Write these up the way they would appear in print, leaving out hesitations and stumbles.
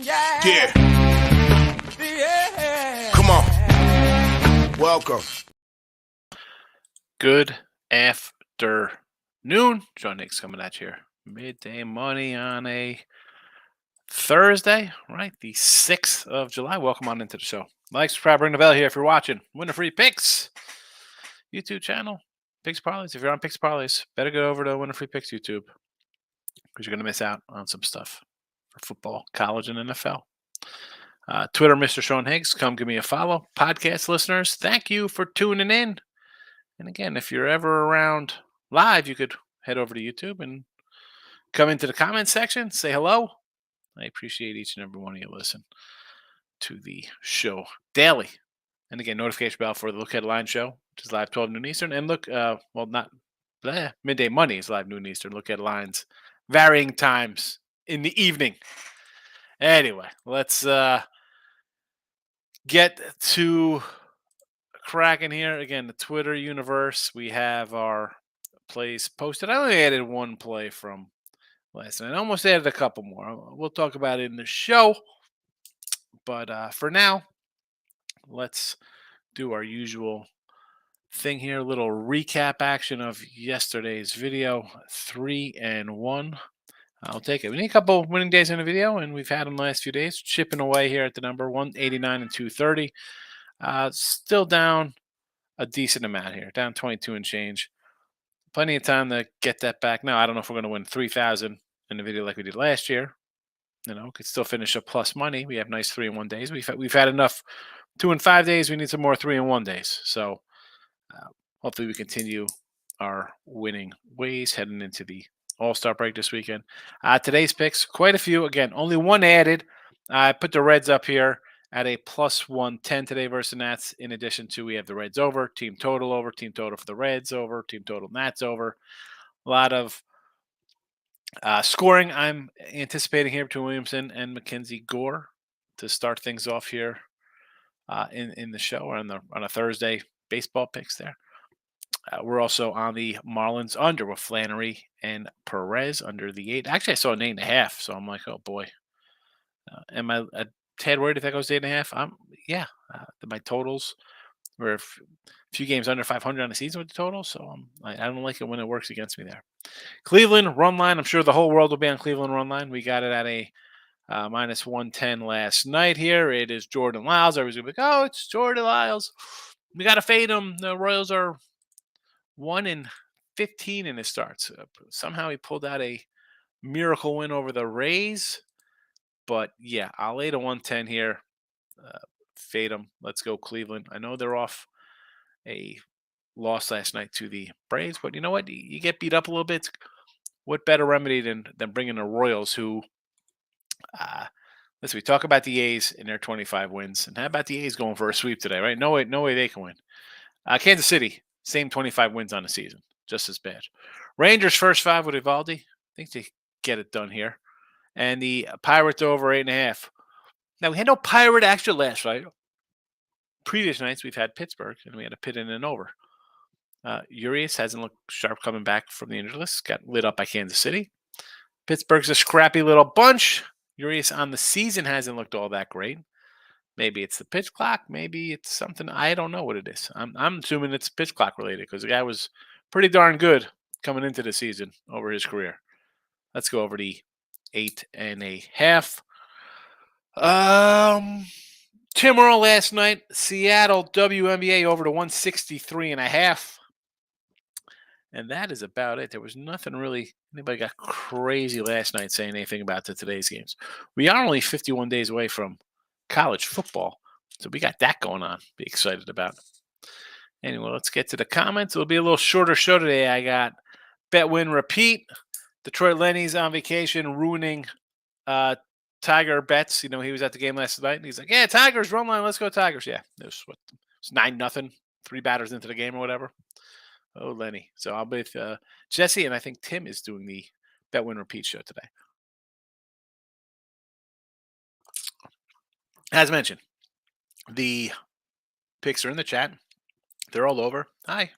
Yeah. Come on. Welcome. Good afternoon. Sean Higgs coming at you here. Midday money on a Thursday, right? The 6th of July. Welcome on into the show. Like, subscribe, ring the bell here if you're watching. Win the free picks. YouTube channel. Picks Parlays. If you're on Picks Parlays, better go over to Win the Free Picks YouTube because you're going to miss out on some stuff for football, college, and NFL. Twitter, Mr. Sean Higgs. Come give me a follow. Podcast listeners, thank you for tuning in. And again, if you're ever around live, you could head over to YouTube and come into the comments section, say hello. I appreciate each and every one of you listen to the show daily. And again, notification bell for the Look Headline show, which is live 12 noon Eastern. And look, midday money is live noon Eastern. Look Headlines, varying times in the evening. Anyway, let's get to cracking here. Again, the Twitter universe. We have our plays posted. I only added one play from last night. I almost added a couple more. We'll talk about it in the show. But for now, let's do our usual thing here. A little recap action of yesterday's video. 3-1. I'll take it. We need a couple winning days in the video, and we've had them the last few days. Chipping away here at the number 189 and 230. Still down a decent amount here. Down 22 and change. Plenty of time to get that back. Now, I don't know if we're going to win 3,000 in the video like we did last year. You know, could still finish up plus money. We have nice 3-1 days. We've had enough 2 and 5 days. We need some more 3-1 days. So hopefully we continue our winning ways heading into the All-Star break this weekend. Today's picks, quite a few. Again, only one added. I put the Reds up here at a plus 110 today versus the Nats. In addition to, we have the Reds over, team total for the Reds over, team total Nats over. A lot of scoring I'm anticipating here between Williamson and Mackenzie Gore to start things off here in the show or on a Thursday baseball picks there. We're also on the Marlins under with Flannery and Perez under the 8. Actually, I saw an 8.5, so I'm like, oh boy. Am I a tad worried if that goes to 8.5? My totals were a few games under 500 on the season with the total, so I don't like it when it works against me there. Cleveland run line. I'm sure the whole world will be on Cleveland run line. We got it at a minus 110 last night here. It is Jordan Lyles. Everybody's going to be like, oh, it's Jordan Lyles. We got to fade him. The Royals are 1-15 in his starts. Somehow he pulled out a miracle win over the Rays. But, yeah, I'll lay to 110 here. Fade them. Let's go Cleveland. I know they're off a loss last night to the Braves, but you know what? You get beat up a little bit. What better remedy than bringing the Royals, who, we talk about the A's and their 25 wins, and how about the A's going for a sweep today, right? No way they can win. Kansas City, same 25 wins on the season, just as bad. Rangers first 5 with Evaldi. I think they get it done here. And the Pirates over 8.5. Now, we had no Pirate extra last night. Previous nights, we've had Pittsburgh, and we had a pit in and over. Urias hasn't looked sharp coming back from the injury list. Got lit up by Kansas City. Pittsburgh's a scrappy little bunch. Urias on the season hasn't looked all that great. Maybe it's the pitch clock. Maybe it's something. I don't know what it is. I'm assuming it's pitch clock related because the guy was pretty darn good coming into the season over his career. Let's go over the 8.5. Tim Earl last night, Seattle WNBA over to 163.5. And that is about it. There was nothing really, anybody got crazy last night saying anything about today's games. We are only 51 days away from college football, so we got that going on. Be excited about it. Anyway, let's get to the comments. It'll be a little shorter show today. I got bet, win, repeat. Detroit Lenny's on vacation, ruining Tiger bets. You know, he was at the game last night, and he's like, yeah, Tigers, run line, let's go Tigers. Yeah, it was 9-0, 3 batters into the game or whatever. Oh, Lenny. So I'll be with Jesse, and I think Tim is doing the bet, win, repeat show today. As mentioned, the picks are in the chat. They're all over. Hi.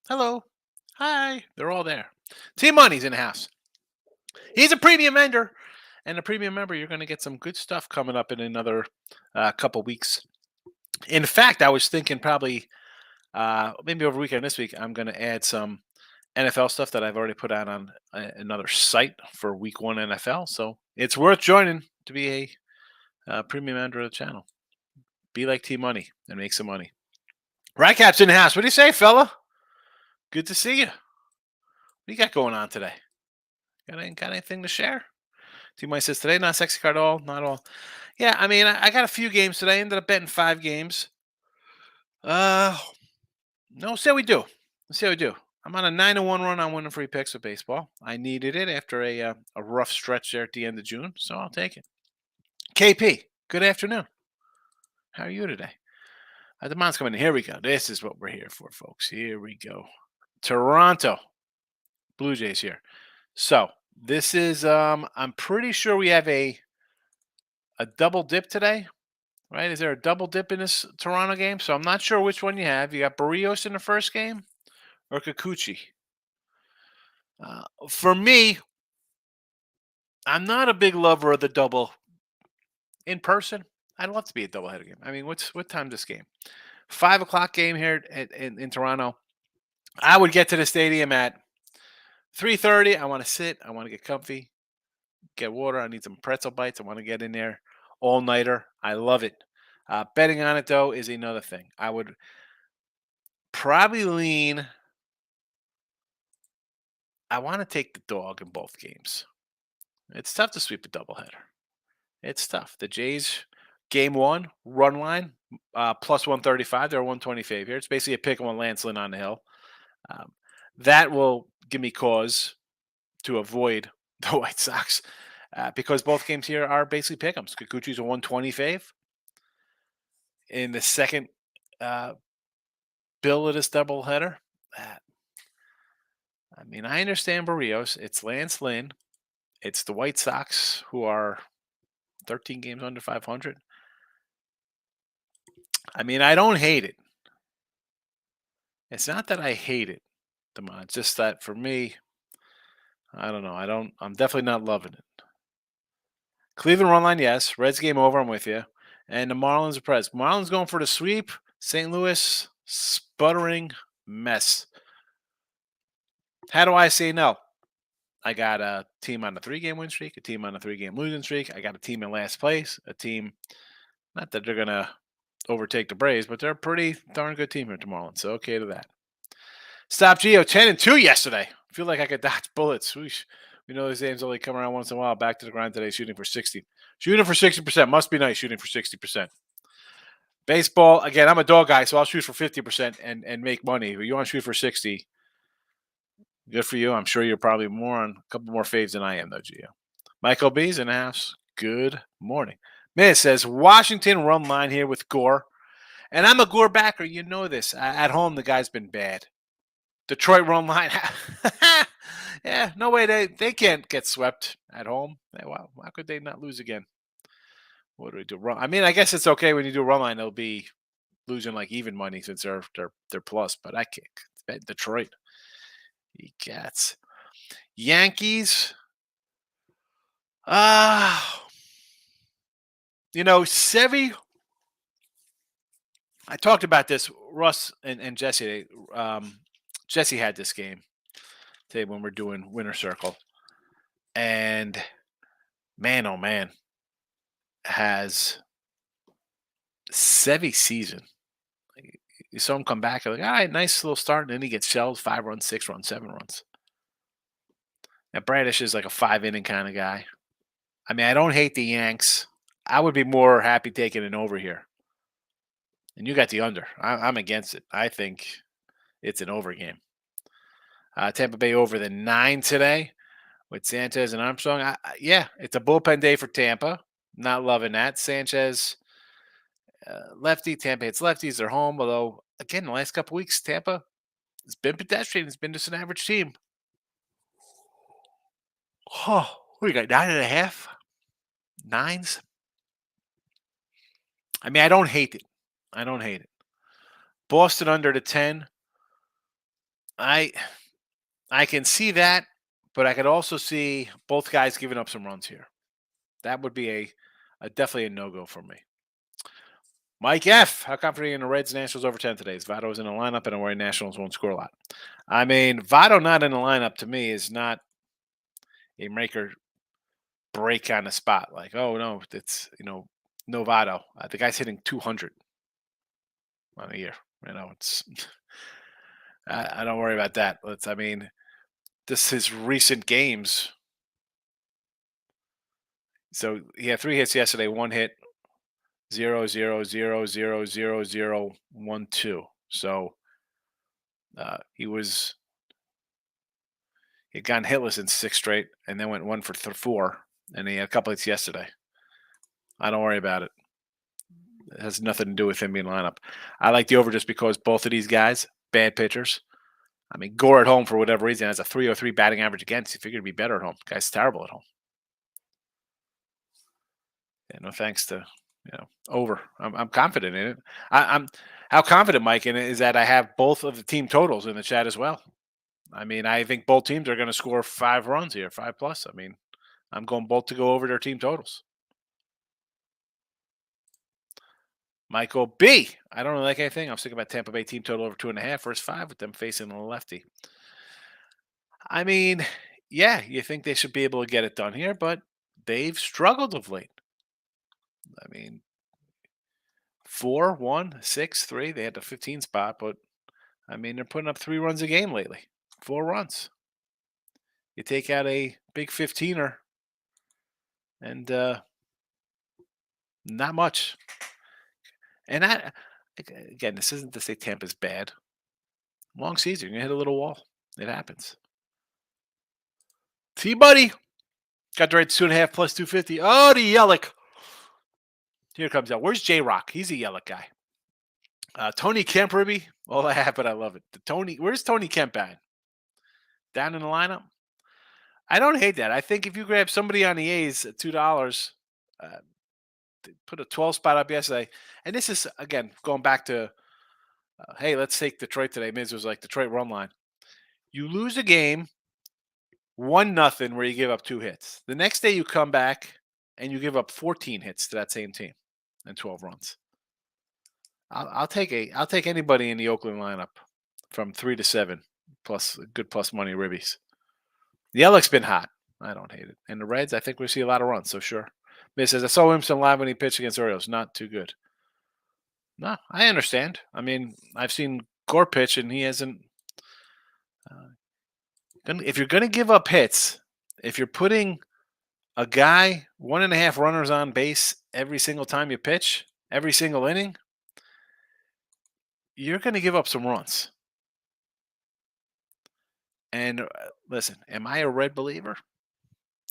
Hello. Hi. They're all there. Team Money's in the house. He's a premium vendor, And a premium member, you're going to get some good stuff coming up in another couple weeks. In fact, I was thinking probably maybe over the weekend this week, I'm going to add some NFL stuff that I've already put out on another site for Week 1 NFL. So it's worth joining to be a premium member of the channel. Be like T Money and make some money. Rycap's in the house. What do you say, fella? Good to see you. What do you got going on today? Got anything to share? T Money says today, not sexy card at all. Not all. Yeah, I mean, I got a few games today. I ended up betting 5 games. No, say we do. Let's see how we do. I'm on a 9-1 run on winning free picks with baseball. I needed it after a rough stretch there at the end of June, so I'll take it. KP, good afternoon. How are you today? The Demond's coming in. Here we go. This is what we're here for, folks. Here we go. Toronto Blue Jays here. So this is I'm pretty sure we have a double dip today, right? Is there a double dip in this Toronto game? So I'm not sure which one you have. You got Barrios in the first game or Kikuchi. For me, I'm not a big lover of the double in person. I'd love to be a doubleheader game. I mean, what time this game? 5 o'clock game here in Toronto. I would get to the stadium at 3:30. I want to sit. I want to get comfy, get water. I need some pretzel bites. I want to get in there all nighter. I love it. Betting on it though is another thing. I would probably lean. I want to take the dog in both games. It's tough to sweep a doubleheader. It's tough. The Jays, game 1, run line, plus 135. They're 120 favorite. It's basically a pick 'em on Lance Lynn on the hill. That will give me cause to avoid the White Sox because both games here are basically pick-ems. Kikuchi's a 120 fave. In the second bill of this doubleheader, I mean, I understand Barrios. It's Lance Lynn. It's the White Sox who are 13 games under 500. I mean, I don't hate it. It's not that I hate it, Damon. It's just that for me, I don't know. I'm definitely not loving it. Cleveland run line, yes. Reds game over. I'm with you. And the Marlins are pressed. Marlins going for the sweep. St. Louis sputtering mess. How do I say no? I got a team on a 3-game win streak, a team on a 3-game losing streak. I got a team in last place, a team, not that they're going to overtake the Braves, but they're a pretty darn good team here at the Marlins. So okay to that. Stop Geo 10-2 yesterday. I feel like I could dodge bullets. We know these games only come around once in a while. Back to the grind today, shooting for 60. Shooting for 60%. Must be nice shooting for 60%. Baseball, again, I'm a dog guy, so I'll shoot for 50% and make money. But you want to shoot for 60, good for you. I'm sure you're probably a couple more faves than I am, though, Gio. Michael B's in the house. Good morning. Man, it says Washington run line here with Gore. And I'm a Gore backer. You know this. At home, the guy's been bad. Detroit run line. Yeah, no way. They can't get swept at home. Wow, how could they not lose again? What do we do? I mean, I guess it's okay when you do run line. They'll be losing like even money since they're plus. But I can't bet Detroit. You cats. Yankees. Sevy. I talked about this. Russ and Jesse. Jesse had this game today when we're doing Winter Circle. And man, oh man, has Sevy season. You saw him come back. Like, all right, nice little start. And then he gets shelled 5 runs, 6 runs, 7 runs. Now, Bradish is like a 5-inning kind of guy. I mean, I don't hate the Yanks. I would be more happy taking an over here. And you got the under. I'm against it. I think it's an over game. Tampa Bay over the 9 today with Sanchez and Armstrong. Yeah, it's a bullpen day for Tampa. Not loving that. Sanchez, lefty. Tampa hits lefties. They're home. Although, again, the last couple weeks, Tampa has been pedestrian. It's been just an average team. Oh, what do you got? 9.5? 9s? I mean, I don't hate it. Boston under the 10. I can see that, but I could also see both guys giving up some runs here. That would be a definitely a no-go for me. Mike F. How confident are you in the Reds Nationals over 10 today? Votto is in the lineup and I'm worried Nationals won't score a lot. I mean, Votto not in the lineup to me is not a maker break on the spot. Like, oh no, it's no Votto. The guy's hitting 200 on a year. It's I don't worry about that. I mean, this his recent games. So he had 3 hits yesterday, 1 hit, 0, 0, 0, 0, 0, 0, 0, 1, 2. So he he'd gone hitless in 6 straight, and then went 1 for 4, and he had a couple hits yesterday. I don't worry about it. It has nothing to do with him being lineup. I like the over just because both of these guys, bad pitchers. I mean, Gore at home for whatever reason has a 303 batting average against. You figured he'd be better at home. Guy's terrible at home. Yeah, no thanks to over. I'm confident in it. I'm how confident, Mike, in it is that I have both of the team totals in the chat as well. I mean, I think both teams are going to score 5 runs here, 5+. I mean, I'm going both to go over their team totals. Michael B. I don't really like anything. I'm thinking about Tampa Bay team total over 2.5 versus 5 with them facing a lefty. I mean, yeah, you think they should be able to get it done here, but they've struggled of late. I mean, 4-1-6-3. They had the 15 spot, but I mean, they're putting up 3 runs a game lately. 4 runs. You take out a big 15er, and not much. And again, this isn't to say Tampa's bad. Long season, you're gonna hit a little wall. It happens. T-Buddy got the right 2.5 plus 250. Oh, the Yelich. Here it comes out. Where's J-Rock? He's a Yelich guy. Tony Kemp, Ribby. All I have, but I love it. Where's Tony Kemp at? Down in the lineup? I don't hate that. I think if you grab somebody on the A's at $2, put a 12 spot up yesterday, and this is, again, going back to, hey, let's take Detroit today. Miz was like, Detroit run line. You lose a game 1-0 where you give up 2 hits. The next day you come back and you give up 14 hits to that same team and 12 runs. I'll take anybody in the Oakland lineup from 3 to 7 plus good plus money ribbies. Yellick's been hot. I don't hate it. And the Reds, I think we see a lot of runs, so sure. Miss says, I saw Winston live when he pitched against Orioles. Not too good. No, I understand. I mean, I've seen Gore pitch, and he hasn't. If you're going to give up hits, if you're putting a guy 1.5 runners on base every single time you pitch, every single inning, you're going to give up some runs. And listen, am I a Red believer?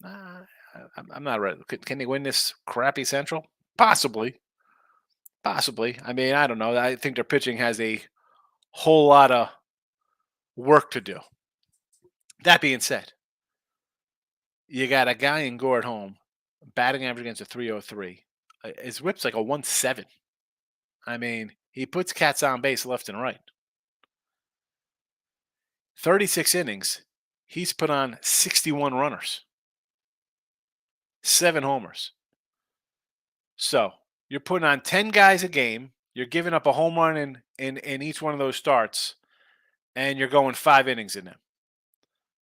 I'm not a Red. Can they win this crappy Central? Possibly. I mean, I don't know. I think their pitching has a whole lot of work to do. That being said, you got a guy in Gore at home, batting average against a 303. His whip's like a 1.7. I mean, he puts cats on base left and right. 36 innings, he's put on 61 runners, 7 homers. So you're putting on 10 guys a game. You're giving up a home run in each one of those starts, and you're going 5 innings in them.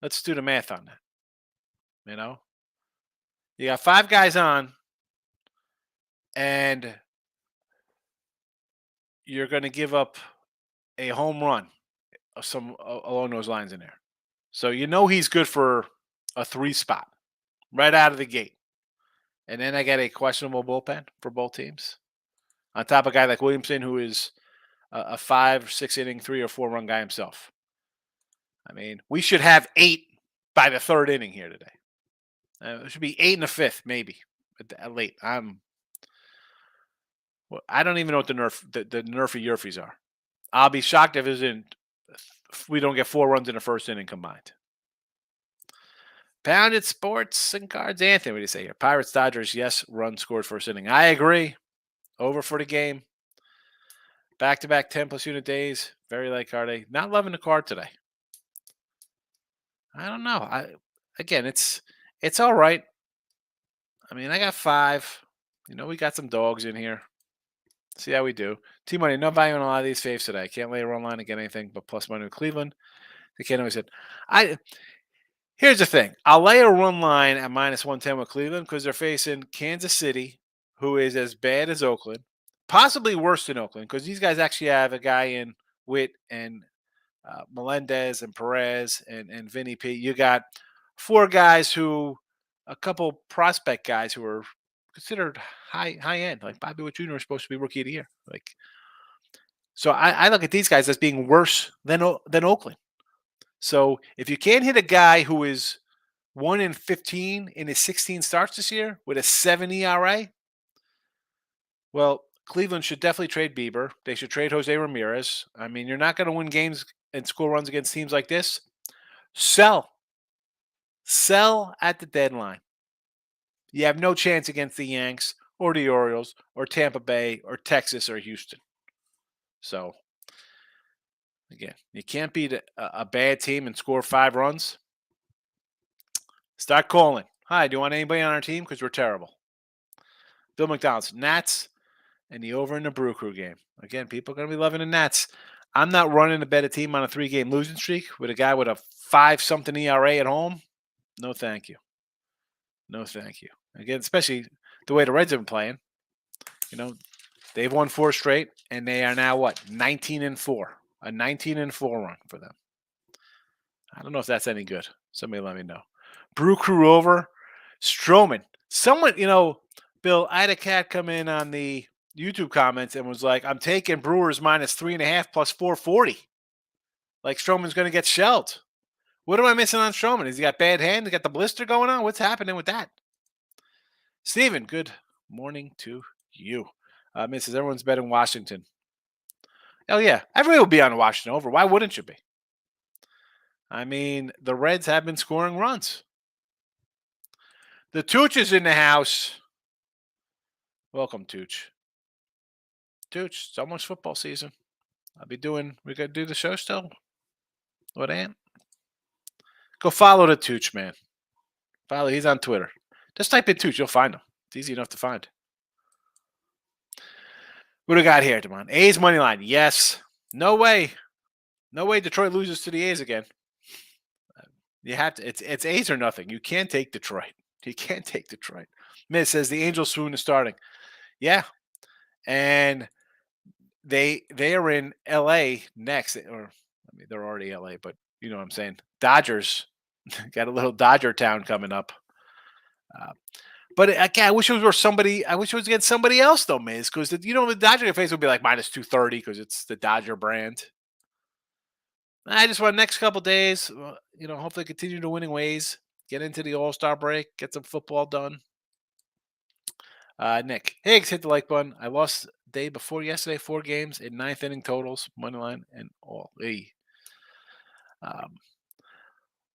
Let's do the math on that. You got 5 guys on, and you're going to give up a home run, some along those lines in there. So he's good for a 3 spot right out of the gate. And then I got a questionable bullpen for both teams. On top of a guy like Williamson, who is a 5 or 6 inning, 3 or 4 run guy himself. I mean, we should have 8 by the 3rd inning here today. It should be 8 in the 5th, maybe late. I don't even know what the nerfy yerfies are. I'll be shocked if we don't get 4 runs in the 1st inning combined. Pounded Sports and Cards. Anthony, what do you say here? Pirates, Dodgers, yes, run scored 1st inning. I agree. Over for the game. Back-to-back 10 plus unit days. Very light card day. Not loving the card today. I don't know. Again, it's all right. I mean, I got 5. We got some dogs in here. See how we do. T-Money, no value on a lot of these faves today. Can't lay a run line and get anything but plus money with Cleveland. They can't always hit. I Here's the thing. I'll lay a run line at minus 110 with Cleveland because they're facing Kansas City, who is as bad as Oakland, possibly worse than Oakland, because these guys actually have a guy in Witt and Melendez and Perez and Vinny P. You got 4 guys a couple prospect guys who are considered high end, like Bobby Witt Jr. is supposed to be rookie of the year. So I look at these guys as being worse than Oakland. So if you can't hit a guy who is 1-15 in his 16 starts this year with a 7 ERA, well, Cleveland should definitely trade Bieber. They should trade Jose Ramirez. I mean, you're not going to win games and score runs against teams like this. Sell at the deadline. You have no chance against the Yanks or the Orioles or Tampa Bay or Texas or Houston. So, again, you can't beat a bad team and score 5 runs. Start calling. Hi, do you want anybody on our team? Because we're terrible. Bill McDonald's, Nats, and the over in the Brew Crew game. Again, people are going to be loving the Nats. I'm not running to bet a team on a 3-game losing streak with a guy with a 5-something ERA at home. No, thank you. No, thank you. Again, especially the way the Reds have been playing. They've won 4 straight, and they are now, 19-4. A 19-4 run for them. I don't know if that's any good. Somebody let me know. Brew Crew over. Stroman. Someone, Bill, I had a cat come in on the YouTube comments and was like, I'm taking Brewers minus 3.5 plus 440. Like Stroman's going to get shelled. What am I missing on Stroman? Has he got bad hand? He got the blister going on? What's happening with that? Steven, good morning to you. Mrs. Everyone's betting Washington. Hell yeah. Everybody will be on Washington over. Why wouldn't you be? I mean, the Reds have been scoring runs. The Tooch is in the house. Welcome, Tooch. Tooch, it's almost football season. We got to do the show still? What, Ant? Go follow the Tooch, man. He's on Twitter. Just type in Tooch, you'll find him. It's easy enough to find. What do we got here, Damon? A's money line. Yes. No way. No way Detroit loses to the A's again. You have to. It's A's or nothing. You can't take Detroit. You can't take Detroit. Miz says the Angels swoon is starting. Yeah. And they are in L.A. next. They're already L.A., but you know what I'm saying. Dodgers. Got a little Dodger town coming up. But again, I wish it was somebody. I wish it was against somebody else though, Miz, because the Dodger face would be like minus 230 because it's the Dodger brand. I just want next couple days. Hopefully continue the winning ways. Get into the All-Star break. Get some football done. Nick Higgs hit the like button. I lost day before yesterday. 4 games in 9th inning totals, money line and all.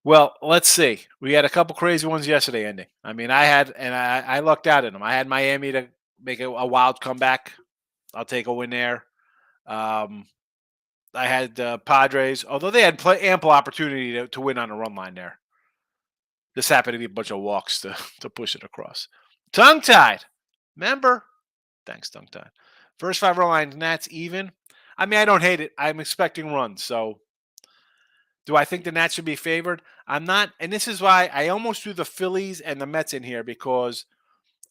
Well, let's see. We had a couple crazy ones yesterday ending. I mean, I lucked out in them. I had Miami to make a wild comeback. I'll take a win there. I had Padres, although they had ample opportunity to win on a run line there. This happened to be a bunch of walks to push it across. Tongue-tied. Remember? Thanks, tongue-tied. First 5 run line, Nats even. I mean, I don't hate it. I'm expecting runs, so do I think the Nats should be favored? I'm not, and this is why I almost threw the Phillies and the Mets in here because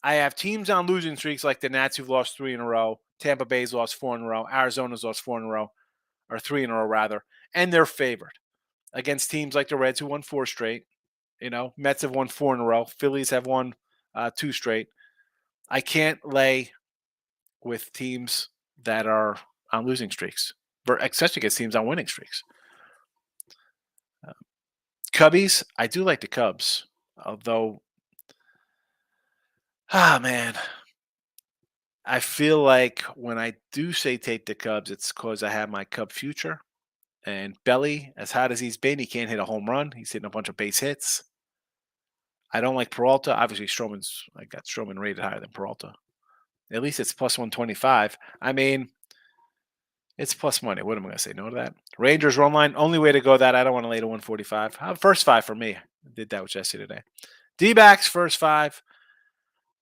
I have teams on losing streaks like the Nats who've lost 3 in a row. Tampa Bay's lost 4 in a row. Arizona's lost 4 in a row, or 3 in a row rather, and they're favored against teams like the Reds who won 4 straight. Mets have won 4 in a row. Phillies have won 2 straight. I can't lay with teams that are on losing streaks, especially against teams on winning streaks. Cubbies, I do like the Cubs, although, man, I feel like when I do say take the Cubs, it's because I have my Cub future. And Belly, as hot as he's been, he can't hit a home run. He's hitting a bunch of base hits. I don't like Peralta. Obviously, I got Stroman rated higher than Peralta. At least it's plus 125. I mean, it's plus money. What am I going to say? No to that? Rangers run line. Only way to go that. I don't want to lay to 145. First 5 for me. I did that with Jesse today. D-backs, first 5.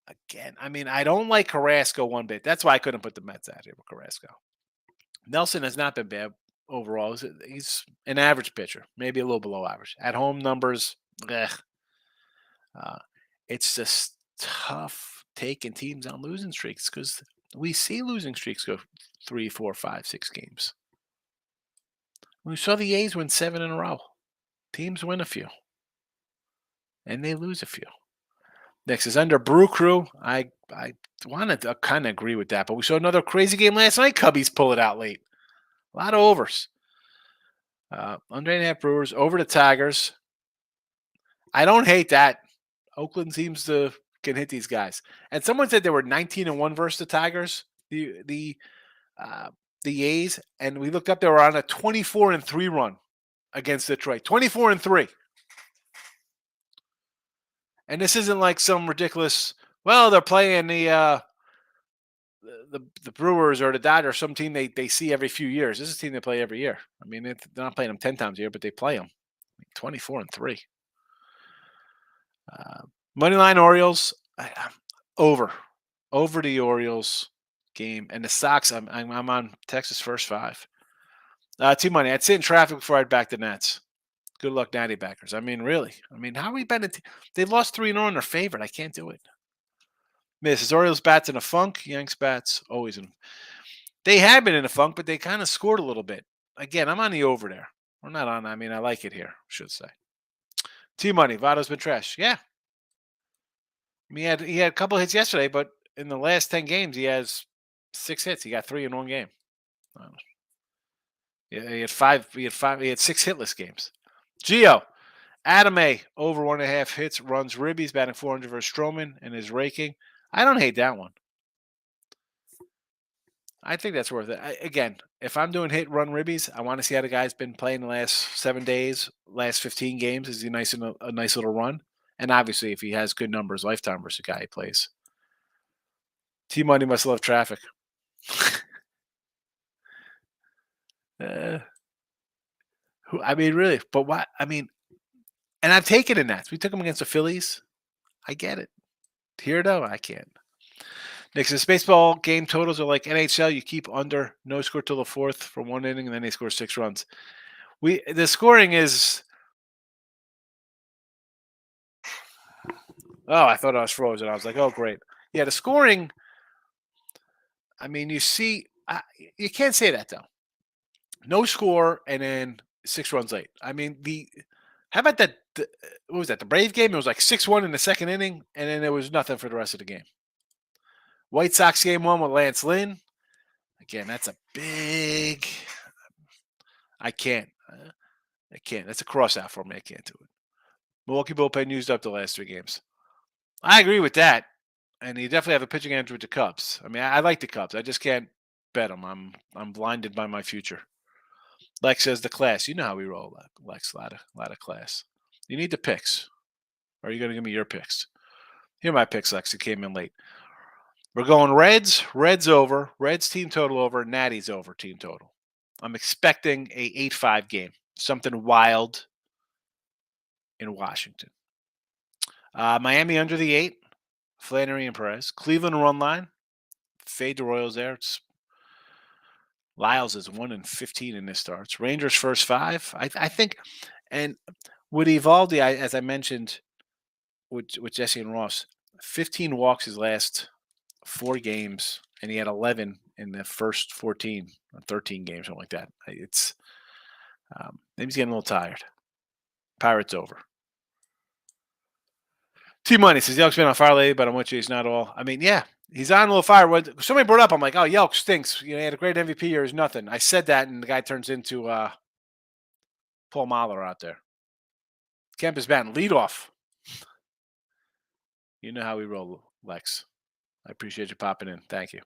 Again, I mean, I don't like Carrasco one bit. That's why I couldn't put the Mets out here with Carrasco. Nelson has not been bad overall. He's an average pitcher, maybe a little below average. At home numbers, uh, it's just tough taking teams on losing streaks because we see losing streaks go 3, 4, 5, 6 games. We saw the A's win 7 in a row. Teams win a few, and they lose a few. Next is under Brew Crew. I wanted to kind of agree with that, but we saw another crazy game last night. Cubbies pull it out late. A lot of overs. Under 8.5 Brewers over the Tigers. I don't hate that. Oakland seems to can hit these guys. And someone said they were 19-1 versus the Tigers, the A's, and we looked up. They were on a 24-3 run against Detroit. 24-3. And this isn't like some ridiculous. Well, they're playing the Brewers or the Dodgers, some team they see every few years. This is a team they play every year. I mean, they're not playing them 10 times a year, but they play them 24-3. Moneyline Orioles over the Orioles game, and the Sox. I'm on Texas first 5. Too money. I'd sit in traffic before I'd back the Nets. Good luck, Natty backers. I mean, really. I mean, how are we betting? They lost 3 in a row and they're favored. I can't do it. Mrs. Orioles bats in a funk. Yanks bats always in. They have been in a funk, but they kind of scored a little bit. Again, I'm on the over there. We're not on. I mean, I like it here. I should say. T-Money. Votto's been trash. Yeah. I mean, he had a couple hits yesterday, but in the last 10 games, he has 6 hits. He got 3 in one game. Yeah, he had 5. He had 6 hitless games. Gio. Adam A. Over 1.5 hits, runs ribbies, batting 400 versus Stroman, and is raking. I don't hate that one. I think that's worth it. Again, if I'm doing hit run ribbies, I want to see how the guy's been playing the last 7 days, last 15 games. Is he a nice little run? And obviously, if he has good numbers, lifetime versus the guy he plays. T Money must love traffic. I mean, really, but why? I mean, and I've taken the Nats. We took them against the Phillies. I get it. Here, though, I can't. Next, this baseball game totals are like NHL. You keep under, no score till the 4th for 1 inning, and then they score 6 runs. The scoring is. Oh, I thought I was frozen. I was like, oh, great. Yeah, the scoring. I mean, you see, you can't say that though. No score and then 6 runs late. I mean, how about that? What was that? The Brave game? It was like 6-1 in the second inning, and then there was nothing for the rest of the game. White Sox game 1 with Lance Lynn. Again, that's a big. I can't. That's a cross out for me. I can't do it. Milwaukee bullpen used up the last 3 games. I agree with that. And you definitely have a pitching edge with the Cubs. I mean, I like the Cubs. I just can't bet them. I'm blinded by my future. Lex says the class. You know how we roll, Lex. A lot of class. You need the picks. Or are you going to give me your picks? Here are my picks, Lex. It came in late. We're going Reds. Reds over. Reds team total over. Natty's over team total. I'm expecting a 8-5 game. Something wild in Washington. Miami under the 8. Flannery and Perez. Cleveland run line. Fade the Royals there. Lyles is 1-15 in this starts. Rangers first 5. I think, and with Evaldi, as I mentioned with Jesse and Ross, 15 walks his last 4 games, and he had 11 in the first 14 or 13 games, something like that. It's maybe he's getting a little tired. Pirates over. T-Money says Yelk's been on fire lately, but I'm with you. He's not all. I mean, yeah, he's on a little fire. When somebody brought up, I'm like, oh, Yelk stinks. You know, he had a great MVP year. He's nothing. I said that, and the guy turns into Paul Mahler out there. Kemp is batting leadoff. You know how we roll, Lex. I appreciate you popping in. Thank you.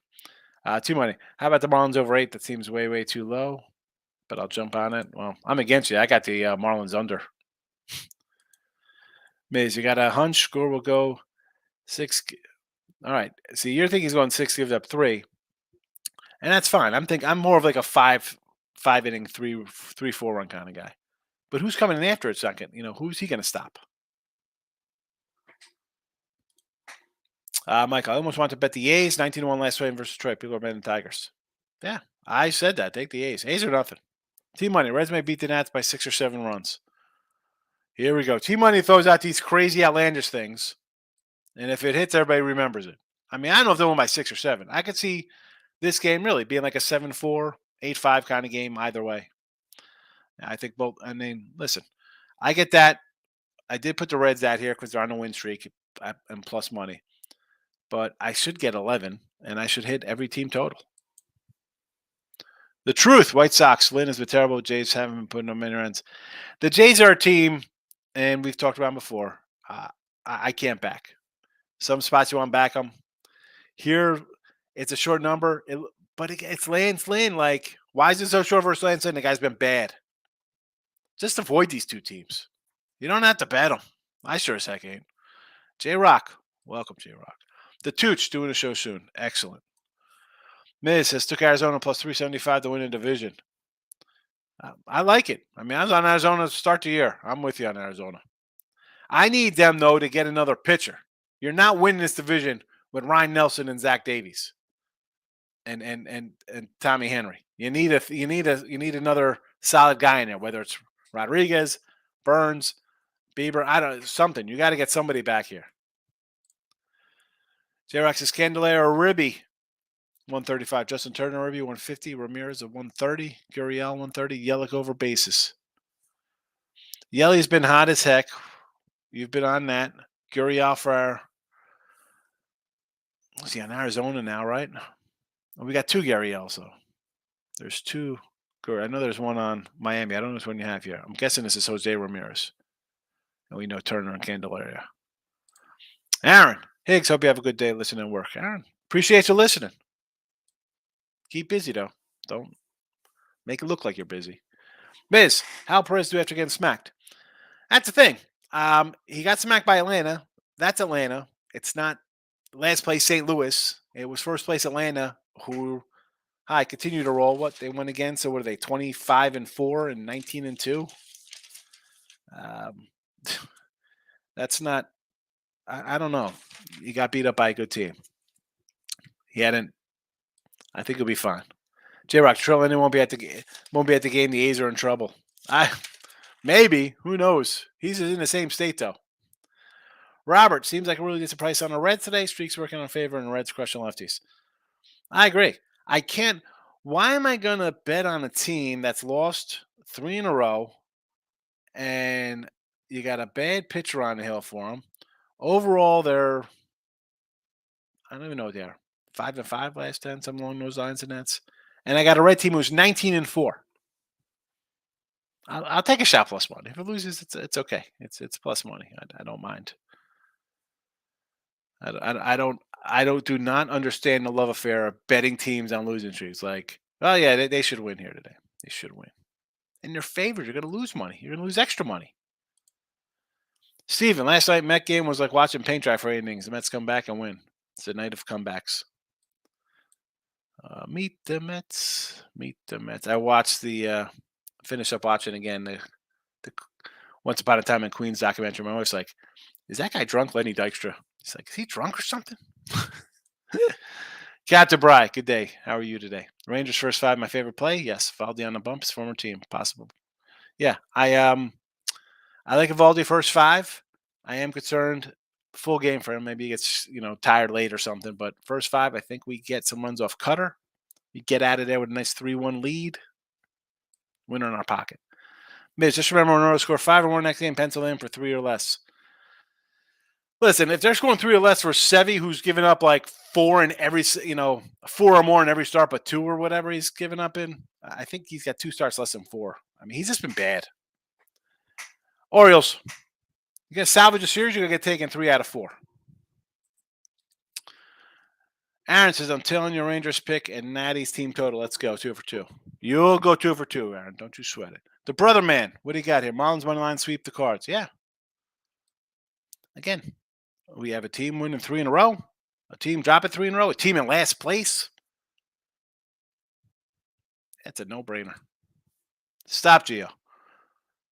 T-Money. How about the Marlins over 8? That seems way, way too low, but I'll jump on it. Well, I'm against you. I got the Marlins under. Miz, you got a hunch? Score will go 6. All right. See, you're thinking he's going 6, gives up 3, and that's fine. I'm more of like a 5 inning, 3-4 run kind of guy. But who's coming in after it second? You know, who's he going to stop? Mike, I almost want to bet the A's 19-1 last win versus Detroit. People are betting the Tigers. Yeah, I said that. Take the A's. A's are nothing. T-Money. Reds may beat the Nats by 6 or 7 runs. Here we go. T-Money throws out these crazy, outlandish things. And if it hits, everybody remembers it. I mean, I don't know if they won by 6 or 7. I could see this game really being like a 7-4, 8-5 kind of game either way. I think both. I mean, listen, I get that. I did put the Reds out here because they're on a win streak and plus money. But I should get 11, and I should hit every team total. The truth, White Sox. Lynn has been terrible. Jays haven't been putting them in runs. The Jays are a team, and we've talked about them before. I can't back. Some spots you want to back them. Here, it's a short number, but it's Lance Lynn. Like, why is it so short versus Lance Lynn? The guy's been bad. Just avoid these two teams. You don't have to bet them. I sure as heck ain't. J-Rock. Welcome, J-Rock. The Tooch doing a show soon. Excellent. Miz has took Arizona plus 375 to win a division. I like it. I mean, I was on Arizona to start the year. I'm with you on Arizona. I need them, though, to get another pitcher. You're not winning this division with Ryan Nelson and Zach Davies and Tommy Henry. You need another solid guy in there, whether it's Rodriguez, Burns, Bieber, something. You got to get somebody back here. J-Rox is Candelaire or Ribby, 135. Justin Turner, Ribby, 150. Ramirez at 130. Gurriel, 130. Yelich over bases. Yelly's been hot as heck. You've been on that. Gurriel for let's see, on Arizona now, right? We got 2 Gary also. There's 2. I know there's one on Miami. I don't know which one you have here. I'm guessing this is Jose Ramirez. And we know Turner and Candelaria. Aaron Higgs, hope you have a good day listening and work. Aaron, appreciate you listening. Keep busy, though. Don't make it look like you're busy. Miz, Hal Perez do after getting smacked? That's the thing. He got smacked by Atlanta. That's Atlanta. It's not last place St. Louis. It was first place Atlanta, who continue to roll. What they won again? So what are they? 25-4 and 19-2. That's not. I don't know. He got beat up by a good team. He hadn't. I think he'll be fine. J-Rock Trillin won't be at the game. The A's are in trouble. Maybe. Who knows? He's in the same state though. Robert seems like a really decent price on the Reds today. Streaks working on favor and Reds crushing lefties. I agree. I can't. Why am I going to bet on a team that's lost 3 in a row and you got a bad pitcher on the hill for them? Overall, they're, I don't even know what they are. 5-5 last 10, something along those lines and that's. And I got a Red team who's 19-4. I'll take a shot plus money. If it loses, it's okay. It's plus money. I don't mind. I do not understand the love affair of betting teams on losing streaks. Like, oh yeah, they should win here today. They should win. And they're favored. You're going to lose money. You're going to lose extra money. Steven, last night Met game was like watching paint dry for 8 innings. The Mets come back and win. It's a night of comebacks. Meet the Mets. Meet the Mets. I watched finish up watching again the Once Upon a Time in Queens documentary. My wife's like, is that guy drunk, Lenny Dykstra? He's like, is he drunk or something? Cat DeBry, good day. How are you today? Rangers first 5, my favorite play. Yes, Valdi on the bump, his former team, possible. Yeah, I like Evaldi first 5. I am concerned full game for him. Maybe he gets tired late or something. But first 5, I think we get some runs off Cutter. We get out of there with a nice 3-1 lead. Winner in our pocket. Miz, just remember, when we score 5 or more next game, pencil in for 3 or less. Listen, if they're scoring 3 or less for Sevy, who's given up like 4 in every, 4 or more in every start, but 2 or whatever he's given up in, I think he's got 2 starts less than 4. I mean, he's just been bad. Orioles, you got to salvage a series, you're going to get taken 3 out of 4. Aaron says, I'm telling you, Rangers pick and Natty's team total. Let's go 2 for 2. You'll go 2 for 2, Aaron. Don't you sweat it. The brother man, what do you got here? Marlins money line sweep the Cards. Yeah. Again, we have a team winning 3 in a row, a team dropping 3 in a row, a team in last place. That's a no-brainer. Stop, Gio.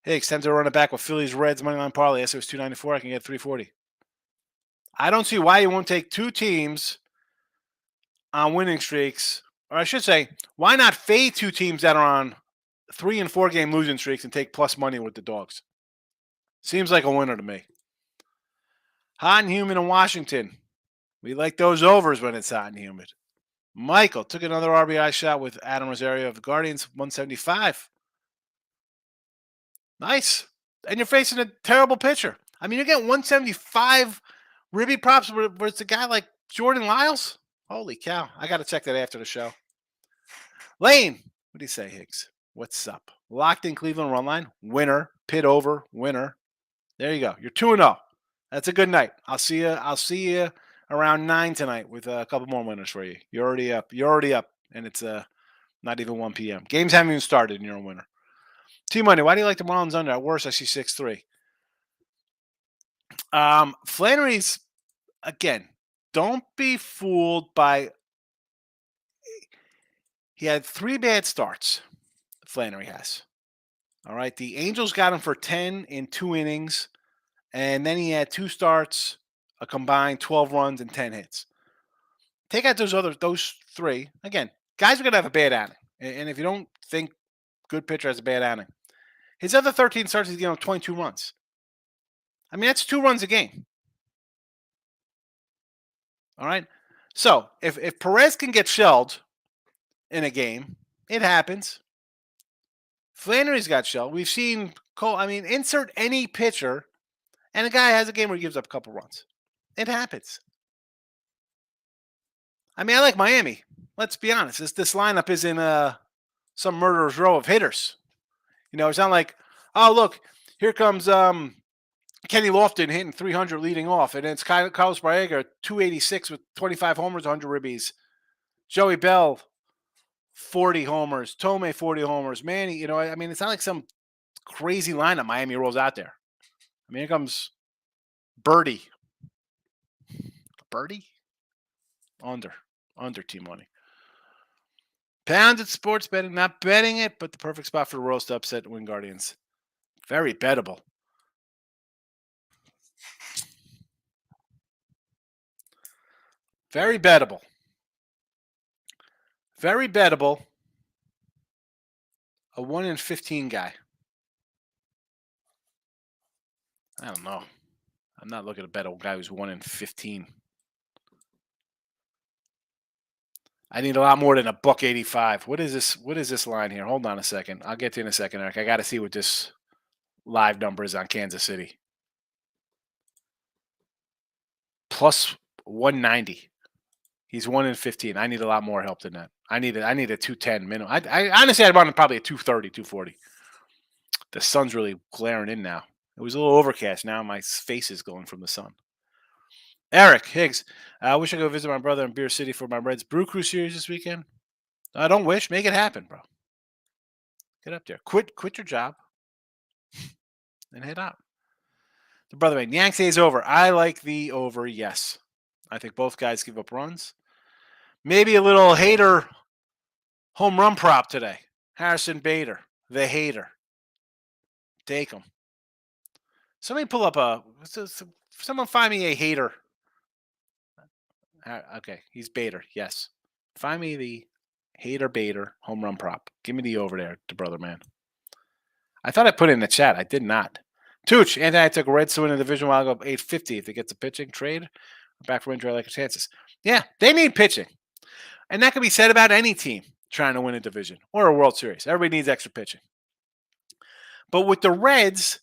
Hey, extend to run it back with Phillies Reds money line parlay. Yes, it was $294. I can get $340. I don't see why you won't take two teams on winning streaks, or I should say, why not fade two teams that are on 3 and 4 game losing streaks and take plus money with the dogs? Seems like a winner to me. Hot and humid in Washington. We like those overs when it's hot and humid. Michael took another RBI shot with Adam Rosario of the Guardians, 175. Nice. And you're facing a terrible pitcher. I mean, you're getting 175 ribby props where it's a guy like Jordan Lyles. Holy cow. I got to check that after the show. Lane. What do you say, Higgs? What's up? Locked in Cleveland run line. Winner. Pit over. Winner. There you go. You're 2-0. That's a good night. I'll see you around 9 tonight with a couple more winners for you. You're already up. And it's not even 1 p.m. Games haven't even started and you're a winner. T-Money, why do you like the Marlins under? At worst, I see 6-3. Flannery's, again, don't be fooled by. He had 3 bad starts. Flannery has. All right. The Angels got him for 10 in 2 innings. And then he had 2 starts, a combined 12 runs and 10 hits. Take out those 3. Again, guys are going to have a bad outing. And if you don't think good pitcher has a bad outing, his other 13 starts, he's getting 22 runs. I mean, that's 2 runs a game. All right. So if Perez can get shelled in a game, it happens. Flannery's got shelled. We've seen Cole. I mean, insert any pitcher, and a guy has a game where he gives up a couple runs. It happens. I mean, I like Miami. Let's be honest. This lineup is in some murderer's row of hitters. You know, it's not like, oh, look, here comes Kenny Lofton hitting 300 leading off, and it's Carlos Baerga, 286 with 25 homers, 100 ribbies. Joey Bell, 40 homers. Tomei, 40 homers. Manny, you know, I mean, it's not like some crazy lineup Miami rolls out there. I mean, here comes Birdie. Birdie? Under T-Money. Pounded sports betting, not betting it, but the perfect spot for the Royals to upset Win Guardians. Very bettable. Very bettable. Very bettable. A 1 in 15 guy. I don't know. I'm not looking to bet a guy who's 1 in 15. I need a lot more than a $1.85. What is this? What is this line here? Hold on a second. I'll get to you in a second, Eric. I got to see what this live number is on Kansas City. Plus 190. He's 1 in 15. I need a lot more help than that. I need a 210 minimum. I honestly, I'd want probably a 230, 240. The sun's really glaring in now. It was a little overcast. Now my face is going from the sun. Eric Higgs, I wish I could visit my brother in Beer City for my Reds Brew Crew series this weekend. I don't wish. Make it happen, bro. Get up there. Quit your job and head out. The brother man, Yanks is over. I like the over, yes. I think both guys give up runs. Maybe a little hater home run prop today. Harrison Bader, the hater. Take him. Somebody pull up someone find me a hater. Okay, he's Bader, yes. Find me the hater Bader home run prop. Give me the over there, the brother man. I thought I put it in the chat. I did not. Tooch, Anthony, I took Reds to win the division while I go up 850 if they get the pitching trade. Back for injury, I like the chances. Yeah, they need pitching. And that can be said about any team trying to win a division or a World Series. Everybody needs extra pitching. But with the Reds,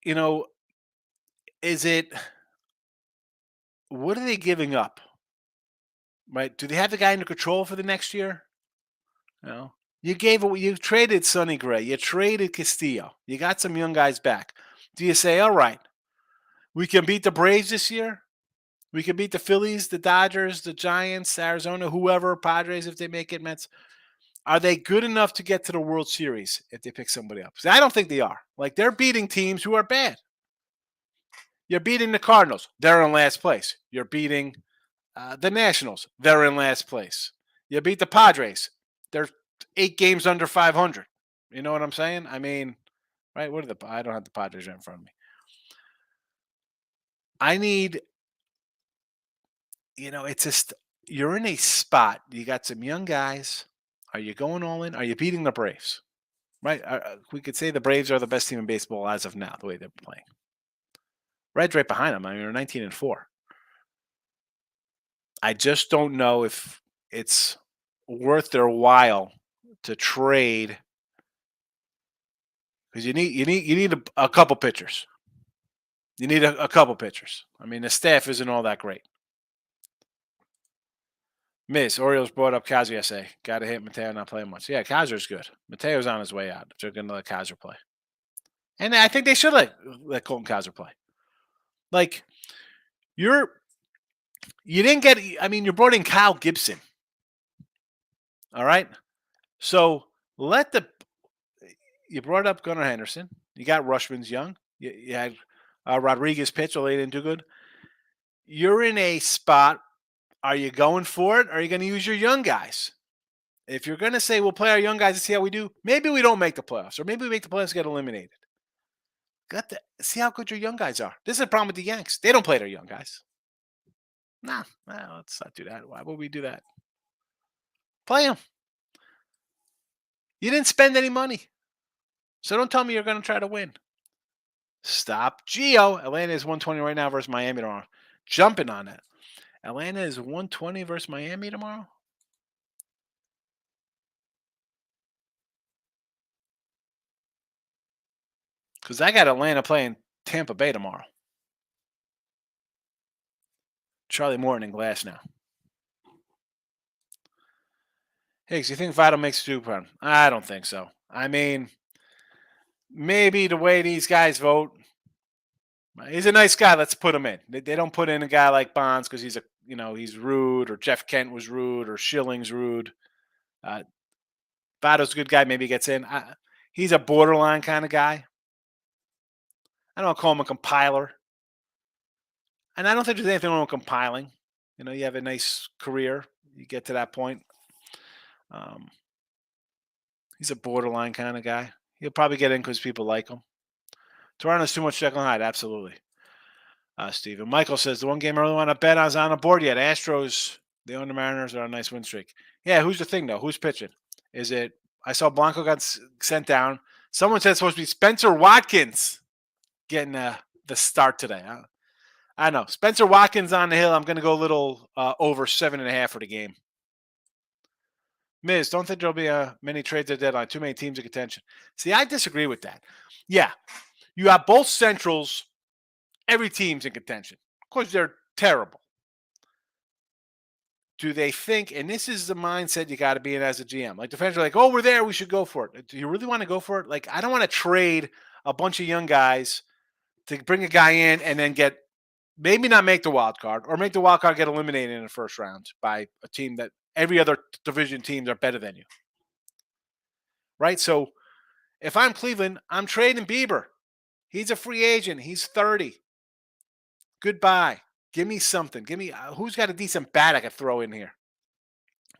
you know, what are they giving up? Right? Do they have the guy under control for the next year? No. You traded Sonny Gray. You traded Castillo. You got some young guys back. Do you say, all right, we can beat the Braves this year? We can beat the Phillies, the Dodgers, the Giants, Arizona, whoever, Padres if they make it, Mets. Are they good enough to get to the World Series if they pick somebody up? I don't think they are. Like, they're beating teams who are bad. You're beating the Cardinals. They're in last place. You're beating the Nationals. They're in last place. You beat the Padres. They're 8 games under 500. You know what I'm saying? I mean, right? I don't have the Padres right in front of me. I need, it's just you're in a spot. You got some young guys. Are you going all in? Are you beating the Braves? Right? We could say the Braves are the best team in baseball as of now, the way they're playing. Reds right behind them. I mean, they're 19-4. I just don't know if it's worth their while to trade because you need a couple pitchers. You need a couple pitchers. I mean, the staff isn't all that great. Miss Orioles brought up Kaiser yesterday. Got to hit Mateo not playing much. Yeah, Kaiser's good. Mateo's on his way out. They're going to let Kaiser play, and I think they should let Colton Kaiser play. Like you didn't get. I mean, you brought in Kyle Gibson. All right, so let the you brought up Gunnar Henderson. You got Rushman's young. You had Rodriguez pitch, although they didn't do good. You're in a spot. Are you going for it? Or are you going to use your young guys? If you're going to say we'll play our young guys and see how we do, maybe we don't make the playoffs, or maybe we make the playoffs and get eliminated. Got to see how good your young guys are. This is a problem with the Yanks. They don't play their young guys. Nah, let's not do that. Why would we do that? Play them. You didn't spend any money. So don't tell me you're going to try to win. Stop. Geo. Atlanta is 120 right now versus Miami tomorrow. Jumping on that. Atlanta is 120 versus Miami tomorrow. Because I got Atlanta playing Tampa Bay tomorrow. Charlie Morton and Glass now. Higgs, you think Votto makes a super run? I don't think so. I mean, maybe the way these guys vote, he's a nice guy. Let's put him in. They don't put in a guy like Bonds because he's rude, or Jeff Kent was rude, or Schilling's rude. Votto's a good guy. Maybe he gets in. He's a borderline kind of guy. I don't call him a compiler. And I don't think there's anything wrong with compiling. You have a nice career. You get to that point. He's a borderline kind of guy. He'll probably get in because people like him. Toronto's too much Jekyll and Hyde. Absolutely. Steven. Michael says, the one game I really want to bet on is on the board yet. Astros, they own the Mariners, are on a nice win streak. Yeah, who's the thing, though? Who's pitching? Is it – I saw Blanco got sent down. Someone said it's supposed to be Spencer Watkins getting the start today. I know. Spencer Watkins on the hill. I'm going to go a little over 7.5 for the game. Miz, don't think there'll be many trades at deadline. Too many teams in contention. See, I disagree with that. Yeah, you have both Centrals. Every team's in contention. Of course, they're terrible. Do they think, and this is the mindset you got to be in as a GM, like the fans are like, oh, we're there, we should go for it. Do you really want to go for it? Like, I don't want to trade a bunch of young guys to bring a guy in and then maybe not make the wild card, or make the wild card get eliminated in the first round by a team that every other division teams are better than you. Right? So if I'm Cleveland, I'm trading Bieber. He's a free agent. He's 30. Goodbye. Give me something. Give me who's got a decent bat I could throw in here.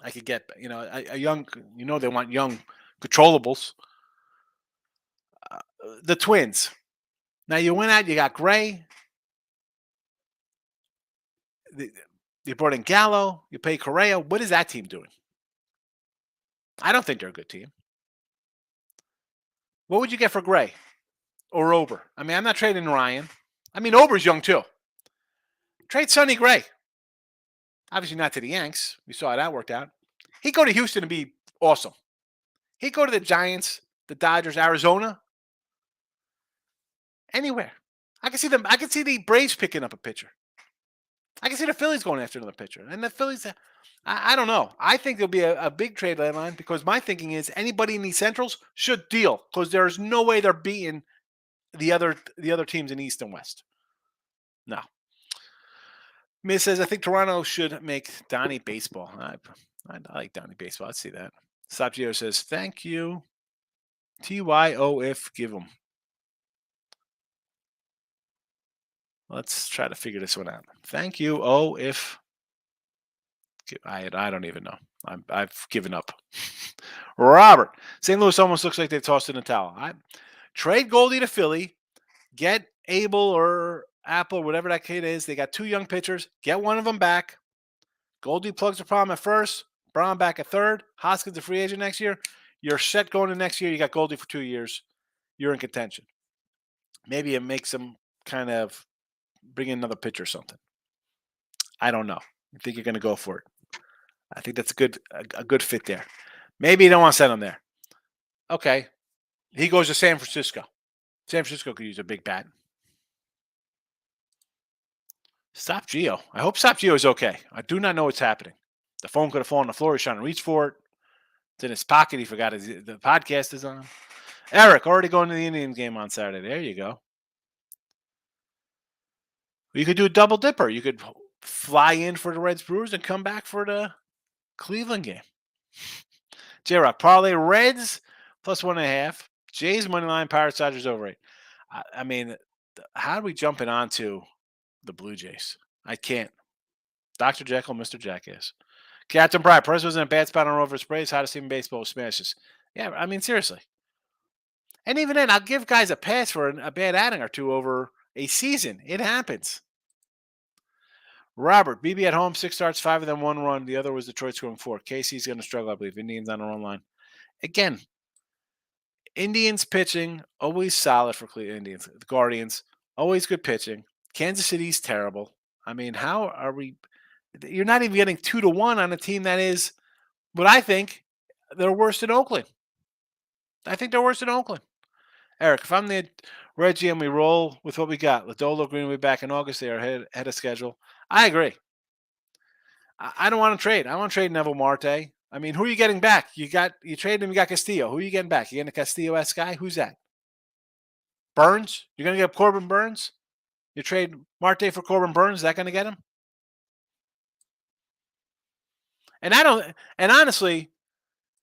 I could get, a young, they want young controllables. The Twins. Now you went out, you got Gray. You brought in Gallo. You pay Correa. What is that team doing? I don't think they're a good team. What would you get for Gray or Ober? I mean, I'm not trading Ryan. I mean, Ober's young too. Trade Sonny Gray. Obviously not to the Yanks. We saw how that worked out. He'd go to Houston and be awesome. He'd go to the Giants, the Dodgers, Arizona, anywhere. I can see them. I can see the Braves picking up a pitcher. I can see the Phillies going after another pitcher. And the Phillies, I don't know. I think there'll be a big trade deadline because my thinking is anybody in these Centrals should deal because there's no way they're beating the other teams in East and West. No. Miz says, I think Toronto should make Donnie baseball. I like Donnie baseball. I'd see that. Stop Geo says, thank you. TYOF, give them. Let's try to figure this one out. Thank you. Oh, if I don't even know. I've given up. Robert, St. Louis almost looks like they tossed in a towel. Trade Goldie to Philly. Get Abel or Apple, whatever that kid is. They got 2 young pitchers. Get one of them back. Goldie plugs the problem at first. Brown back at third. Hoskins a free agent next year. You're set going to next year. You got Goldie for 2 years. You're in contention. Maybe it makes them kind of bring in another pitcher or something. I don't know. I think you're going to go for it. I think that's a good fit there. Maybe you don't want to send him there. Okay. He goes to San Francisco. San Francisco could use a big bat. Stop Gio. I hope Stop Gio is okay. I do not know what's happening. The phone could have fallen on the floor. He's trying to reach for it. It's in his pocket. He forgot the podcast is on. Eric, already going to the Indians game on Saturday. There you go. You could do a double dipper. You could fly in for the Reds Brewers and come back for the Cleveland game. J-Rock, parlay Reds plus 1.5. Jays money line, Pirates, Dodgers over 8. I mean, how are we jumping onto the Blue Jays? I can't. Dr. Jekyll, Mr. Jackass. Captain Pride, Perez was in a bad spot on Rover Sprays. Hottest team in baseball smashes. Yeah, I mean, seriously. And even then, I'll give guys a pass for a bad outing or two over a season. It happens. Robert, BB at home, 6 starts, 5 of them, 1 run. The other was Detroit scoring 4. KC's going to struggle, I believe. Indians on their own line. Again, Indians pitching, always solid for Cleveland Indians. The Guardians, always good pitching. Kansas City's terrible. I mean, how are we? You're not even getting 2-1 on a team that is what I think they're worse than Oakland. I think they're worse than Oakland. Eric, if I'm the Red GM, we roll with what we got. Lodolo Green will be back in August. They are ahead of schedule. I agree. I don't want to trade. I want to trade Neville Marte. I mean, who are you getting back? You traded him, you got Castillo. Who are you getting back? You getting a Castillo-esque guy? Who's that? Burns? You're going to get Corbin Burns? You trade Marte for Corbin Burns, is that going to get him? And honestly,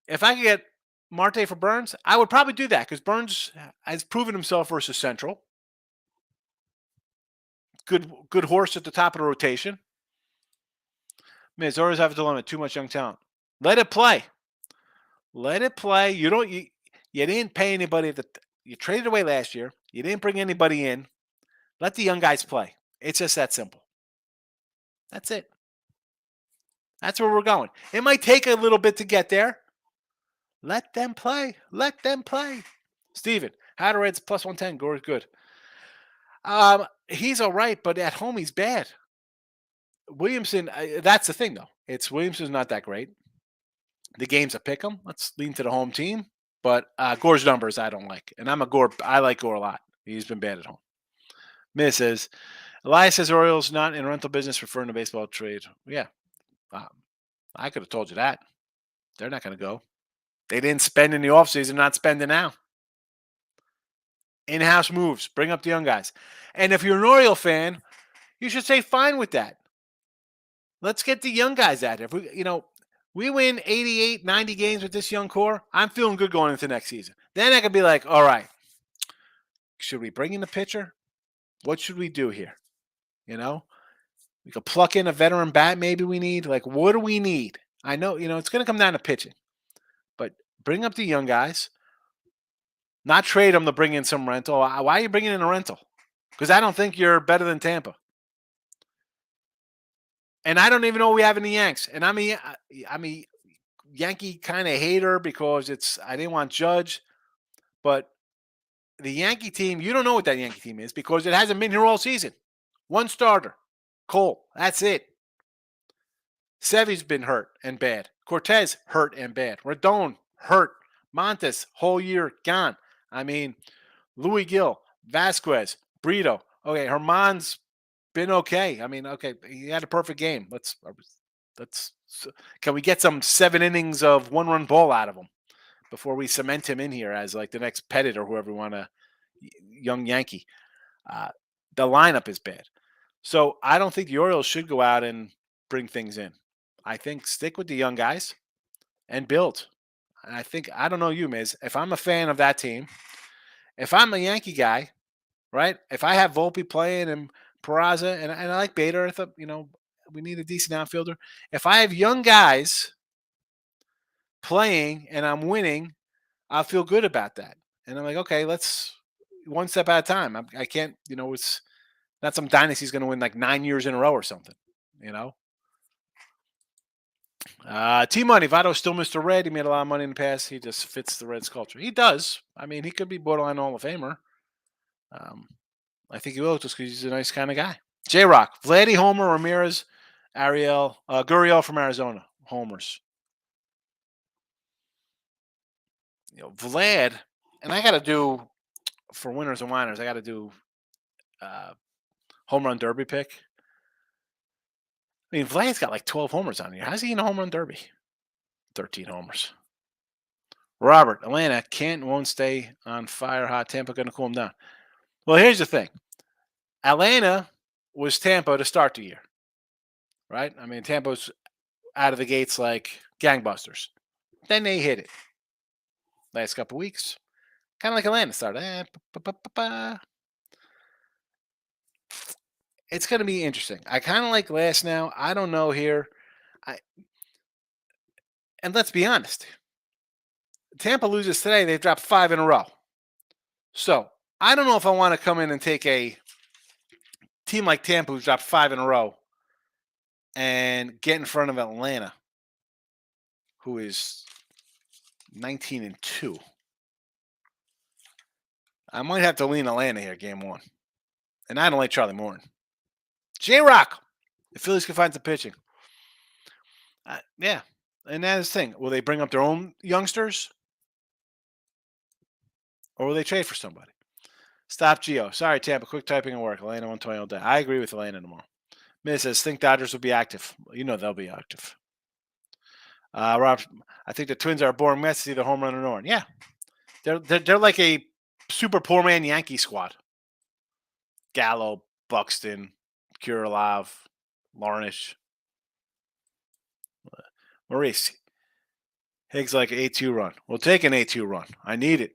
if I could get Marte for Burns, I would probably do that because Burns has proven himself versus Central. Good horse at the top of the rotation. Miz always have a dilemma. Too much young talent. Let it play. Let it play. You didn't pay anybody. You traded away last year. You didn't bring anybody in. Let the young guys play. It's just that simple. That's it. That's where we're going. It might take a little bit to get there. Let them play. Let them play. Steven, how to Reds plus 110. Gore's good. He's all right, but at home he's bad. Williamson, that's the thing, though. Williamson's not that great. The game's a pick 'em. Let's lean to the home team. But Gore's numbers I don't like. And I like Gore a lot. He's been bad at home. Miz says, Elias says Orioles not in rental business, referring to baseball trade. Yeah. I could have told you that. They're not going to go. They didn't spend in the offseason, not spending now. In-house moves. Bring up the young guys. And if you're an Oriole fan, you should say fine with that. Let's get the young guys out there. If we win 88, 90 games with this young core, I'm feeling good going into next season. Then I could be like, all right, should we bring in the pitcher? What should we do here? We could pluck in a veteran bat maybe we need. Like, what do we need? I know, it's going to come down to pitching. But bring up the young guys. Not trade them to bring in some rental. Why are you bringing in a rental? Because I don't think you're better than Tampa. And I don't even know what we have in the Yanks. And I'm a Yankee kind of hater because I didn't want Judge. But the Yankee team, you don't know what that Yankee team is because it hasn't been here all season. One starter, Cole. That's it. Sevy's been hurt and bad. Cortez, hurt and bad. Rodon, hurt. Montes, whole year, gone. I mean, Louis Gill, Vasquez, Brito. Okay, Herman's been okay. I mean, okay, he had a perfect game. Can we get some 7 innings of 1-run ball out of him before we cement him in here as like the next Pettit or whoever we want to, young Yankee. The lineup is bad. So I don't think the Orioles should go out and bring things in. I think stick with the young guys and build. And I don't know you, Miz. If I'm a fan of that team, if I'm a Yankee guy, right? If I have Volpe playing and Peraza, and I like Bader, I thought, we need a decent outfielder. If I have young guys playing and I'm winning, I'll feel good about that. And I'm like, okay, let's one step at a time. I can't, Not some dynasty's going to win like 9 years in a row or something. You know. T Money Votto's still Mr. Red. He made a lot of money in the past. He just fits the Reds culture. He does. I mean, he could be borderline Hall of Famer. Um, I think he will just because he's a nice kind of guy. J Rock, Vladdy, Homer, Ramirez, Ariel, Gurriel from Arizona, homers. Vlad, and I got to do for winners and whiners. I got to do home run derby pick. I mean, Vlad's got like 12 homers on here. How's he in a home run derby? 13 homers. Robert, Atlanta can't won't stay on fire hot. Tampa going to cool him down. Well, here's the thing. Atlanta was Tampa to start the year, right? I mean, Tampa's out of the gates like gangbusters. Then they hit it. Last couple weeks, kind of like Atlanta started. It's going to be interesting. I kind of like last now. I don't know here. And let's be honest. Tampa loses today. They've dropped 5 in a row. So I don't know if I want to come in and take a team like Tampa who's dropped 5 in a row and get in front of Atlanta, who is 19-2. I might have to lean Atlanta here, game 1. And I don't like Charlie Morton. J-Rock, the Phillies can find some pitching. Yeah, and that's the thing. Will they bring up their own youngsters? Or will they trade for somebody? Stop Geo. Sorry, Tampa. Quick typing at work. Atlanta 120 all day. I agree with Atlanta tomorrow. Miss says, think Dodgers will be active. You know they'll be active. Rob, I think the Twins are a boring mess. Either home run or no run. Yeah. They're like a super poor man Yankee squad. Gallo, Buxton, Kirilov, Larnish. Maurice. Higgs like an 8-2 run. We'll take an 8-2 run. I need it.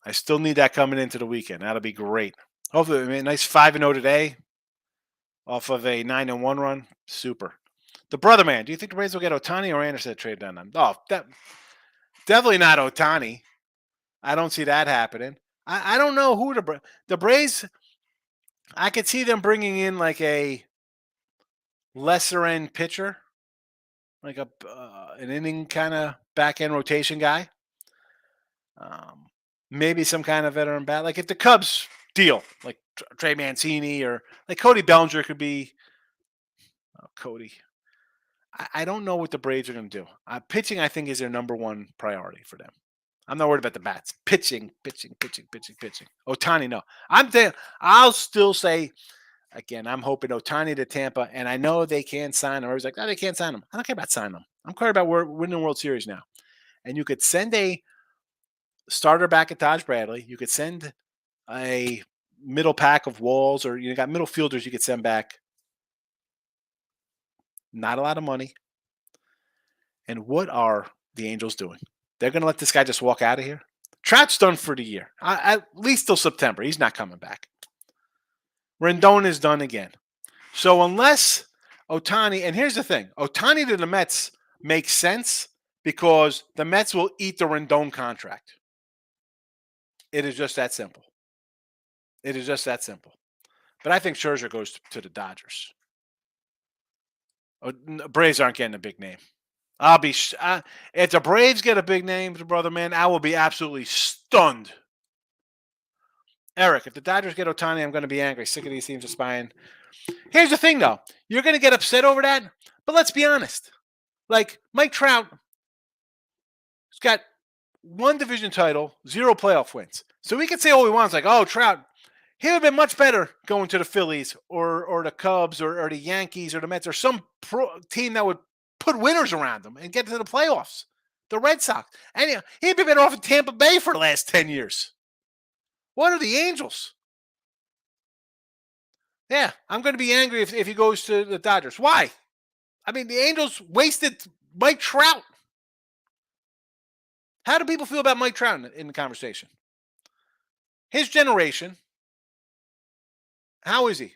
I still need that coming into the weekend. That'll be great. Hopefully, I mean, a nice 5-0 today off of a 9-1 run. Super. The brother man, do you think the Braves will get Ohtani or Anderson to trade down them? Oh, definitely not Ohtani. I don't see that happening. I don't know who the Braves. I could see them bringing in like a lesser end pitcher, like an inning kind of back end rotation guy. Maybe some kind of veteran bat. Like if the Cubs deal, like Trey Mancini or like Cody Bellinger could be. Oh, Cody. I don't know what the Braves are going to do. Pitching, I think, is their number one priority for them. I'm not worried about the bats. Pitching. Ohtani, no. I'll still say, again, I'm hoping Ohtani to Tampa, and I know they can't sign him. I was like, no, they can't sign him. I don't care about signing him. I'm worried about winning the World Series now. And you could send a starter back at Dodge Bradley. You could send a middle pack of Walls, or you got middle fielders you could send back. Not a lot of money. And what are the Angels doing? They're going to let this guy just walk out of here? Trout's done for the year. At least till September. He's not coming back. Rendon is done again. So unless Ohtani, and here's the thing, Ohtani to the Mets makes sense because the Mets will eat the Rendon contract. It is just that simple. But I think Scherzer goes to the Dodgers. Braves aren't getting a big name. I'll be if the Braves get a big name, brother man, I will be absolutely stunned. Eric, if the Dodgers get Ohtani, I'm going to be angry. Sick of these teams aspiring. Here's the thing, though. You're going to get upset over that, but let's be honest. Like, Mike Trout has got 1 division title, 0 playoff wins. So we can say all we want. It's like, oh, Trout, he would have been much better going to the Phillies or the Cubs or the Yankees or the Mets or some team that would put winners around him and get to the playoffs. The Red Sox. And he'd been off in Tampa Bay for the last 10 years. What are the Angels? Yeah, I'm going to be angry if he goes to the Dodgers. Why? I mean, the Angels wasted Mike Trout. How do people feel about Mike Trout in the conversation? His generation, how is he?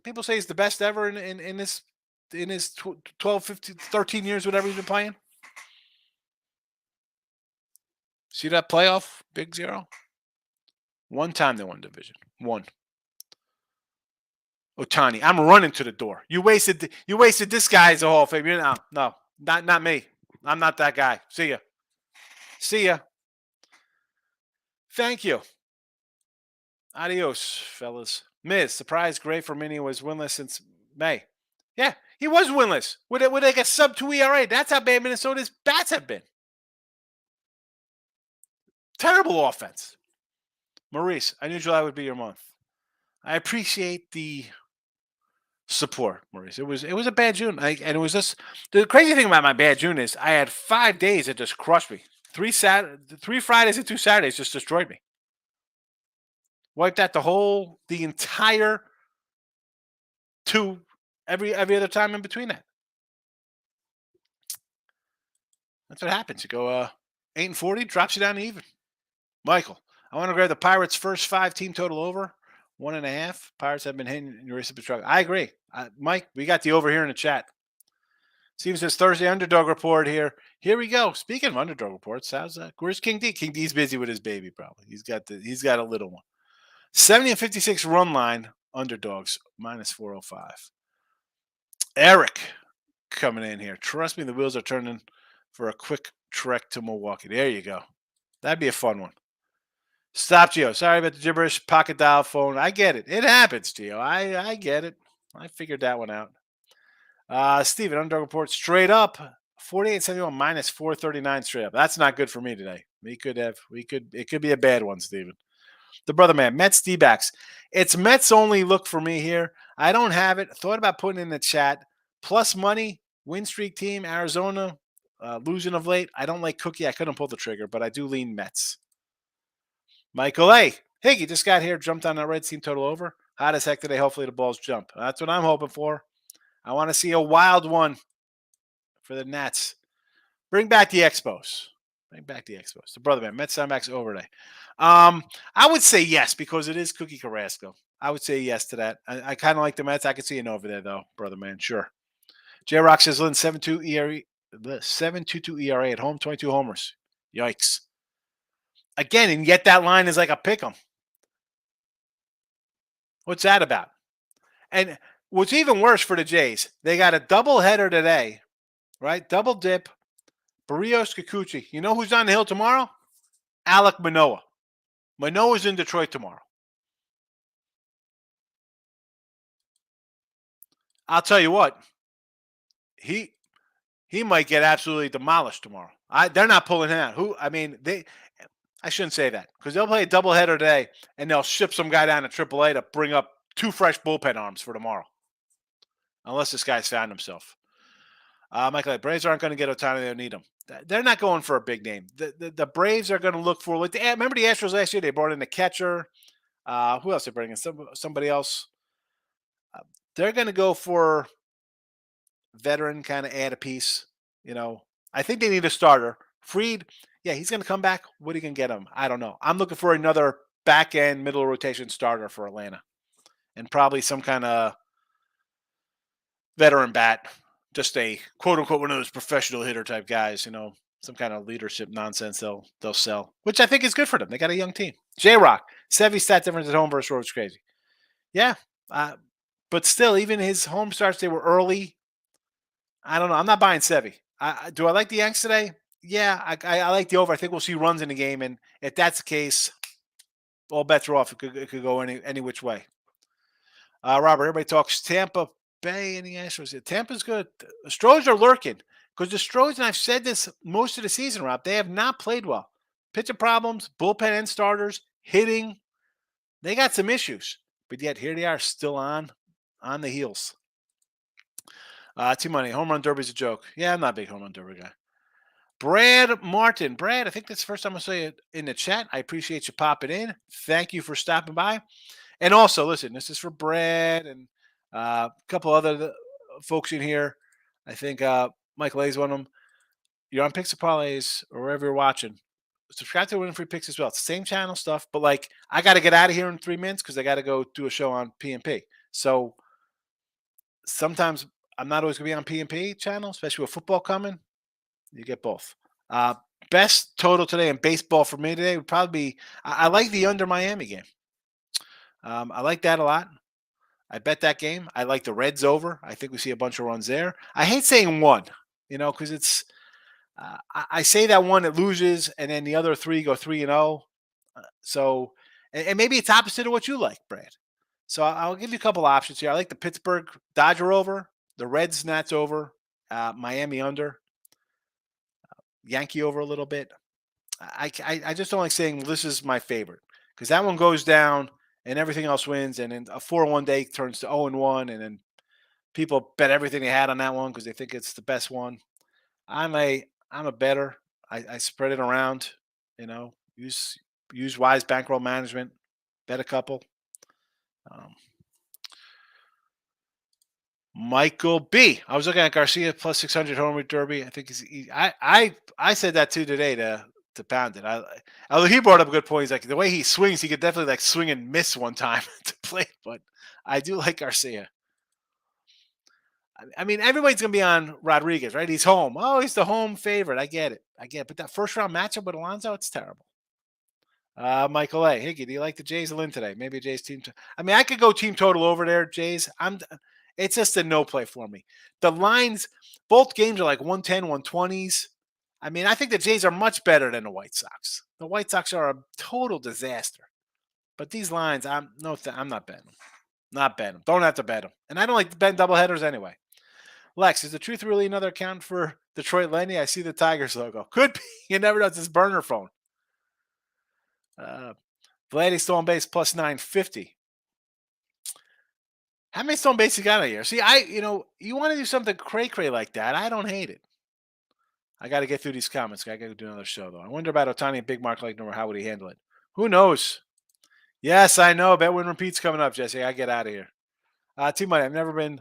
People say he's the best ever in his 12, 15, 13 years, whatever he's been playing. See that playoff, big 0? 1 time they won division. 1. Otani. I'm running to the door. You wasted this guy as a Hall of Fame. No, not me. I'm not that guy. See ya. See ya. Thank you. Adios, fellas. Miz, surprise great for Minnie was winless since May. Yeah, he was winless with like a sub 2 ERA. That's how bad Minnesota's bats have been. Terrible offense. Maurice, I knew July would be your month. I appreciate the support, Maurice. It was a bad June. And it was just the crazy thing about my bad June is I had 5 days that just crushed me. 3 Fridays and 2 Saturdays just destroyed me. Wiped out the entire two every other time in between that. That's what happens. You go 8-40, drops you down to even. Michael, I want to grab the Pirates' first 5 team total over 1.5. Pirates have been hitting your recent struggle. I agree, Mike. We got the over here in the chat. Steven says Thursday underdog report here. Here we go. Speaking of underdog reports, where's King D? King D's busy with his baby, probably. He's got a little one. 70-56 run line underdogs -405. Eric coming in here. Trust me, the wheels are turning for a quick trek to Milwaukee. There you go. That'd be a fun one. Stop, Gio. Sorry about the gibberish. Pocket dial phone. I get it. It happens, Gio. I get it. I figured that one out. Steven, underdog report straight up. 48.71 -439 straight up. That's not good for me today. It could be a bad one, Steven. The brother man, Mets D-backs. It's Mets only look for me here. I don't have it. Thought about putting it in the chat. Plus money, win streak team, Arizona, losing of late. I don't like Cookie. I couldn't pull the trigger, but I do lean Mets. Michael A. Higgy just got here, jumped on that red team total over. Hot as heck today. Hopefully the balls jump. That's what I'm hoping for. I want to see a wild one for the Nats. Bring back the Expos. The brother man, Mets Soundbacks over today. I would say yes because it is Cookie Carrasco. I would say yes to that. I kind of like the Mets. I could see an over there though, brother man. Sure. J Rock says Lynn 7.2 ERA, 7.22 ERA at home, 22 homers. Yikes. Again, and yet that line is like a pick 'em. What's that about? And what's even worse for the Jays, they got a doubleheader today, right? Double dip. Barrios Kikuchi. You know who's on the hill tomorrow? Alek Manoah. Manoah's in Detroit tomorrow. I'll tell you what. He might get absolutely demolished tomorrow. They're not pulling him out. I shouldn't say that because they'll play a doubleheader today and they'll ship some guy down to AAA to bring up 2 fresh bullpen arms for tomorrow. Unless this guy's found himself. Michael, the Braves aren't going to get Otani. They don't need him. They're not going for a big name. The Braves are going to look for remember the Astros last year? They brought in a catcher. Who else they bring in? Somebody else. They're going to go for veteran, kind of add a piece. I think they need a starter. Fried, yeah, he's going to come back. What are you going to get him? I don't know. I'm looking for another back end middle rotation starter for Atlanta, and probably some kind of veteran bat. Just a quote unquote one of those professional hitter type guys, some kind of leadership nonsense they'll sell, which I think is good for them. They got a young team. J Rock, Sevy stat difference at home versus road is crazy. Yeah, but still, even his home starts, they were early. I don't know. I'm not buying Sevy. Do I like the Yanks today? Yeah, I like the over. I think we'll see runs in the game, and if that's the case, all bets are off. It could go any which way. Robert, everybody talks Tampa Bay and the Astros. Tampa's good. The Stros are lurking because the Stros, and I've said this most of the season, Rob, they have not played well. Pitching problems, bullpen and starters, hitting. They got some issues, but yet here they are still on the heels. T-Money, home run derby's a joke. Yeah, I'm not a big home run derby guy. Brad Martin. Brad, I think that's the first time I saw you in the chat. I appreciate you popping in. Thank you for stopping by. And also, listen, this is for Brad and a couple other folks in here. I think Michael A is one of them. You're on Picks or Parlays or wherever you're watching. Subscribe to Winning Free Picks as well. It's the same channel stuff, but I got to get out of here in 3 minutes because I got to go do a show on P&P. So sometimes I'm not always going to be on P&P channel, especially with football coming. You get both. Best total today in baseball for me today would probably be I like the under Miami game. I like that a lot. I bet that game. I like the Reds over. I think we see a bunch of runs there. I hate saying one, because it's I say that one it loses, and then the other three go 3-0. So, and maybe it's opposite of what you like, Brad. So I'll give you a couple options here. I like the Pittsburgh Dodger over, the Reds Nats over, Miami under, Yankee over a little bit. I just don't like saying this is my favorite because that one goes down and everything else wins, and then a 4-1 day turns to 0-1, and then people bet everything they had on that one because they think it's the best one. I'm a better. I spread it around. Use wise bankroll management. Bet a couple. Um, Michael B. I was looking at Garcia plus 600 home run derby. I think I said that too today to pound it. Although he brought up a good point. He's like the way he swings, he could definitely like swing and miss one time to play. But I do like Garcia. I mean, everybody's gonna be on Rodriguez, right? He's home. Oh, he's the home favorite. I get it. But that first round matchup with Alonso, it's terrible. Michael A. Higgy, do you like the Jays win today? Maybe Jays team. I mean, I could go team total over there, Jays. It's just a no play for me. The lines, both games are like 110, 120s. I mean, I think the Jays are much better than the White Sox. The White Sox are a total disaster. But these lines, I'm not betting them. Not betting them. Don't have to bet them. And I don't like to bet doubleheaders anyway. Lex, is the truth really another account for Detroit Lenny? I see the Tigers logo. Could be. You never know. It's his burner phone. Vladdy stolen base plus 950. How many stolen base you got a year? See, you want to do something cray like that. I don't hate it. I got to get through these comments. I got to do another show, though. I wonder about Otani and Big Mark like number. How would he handle it? Who knows? Yes, I know. Bet win repeats coming up, Jesse. I get out of here. T-Money, I've never been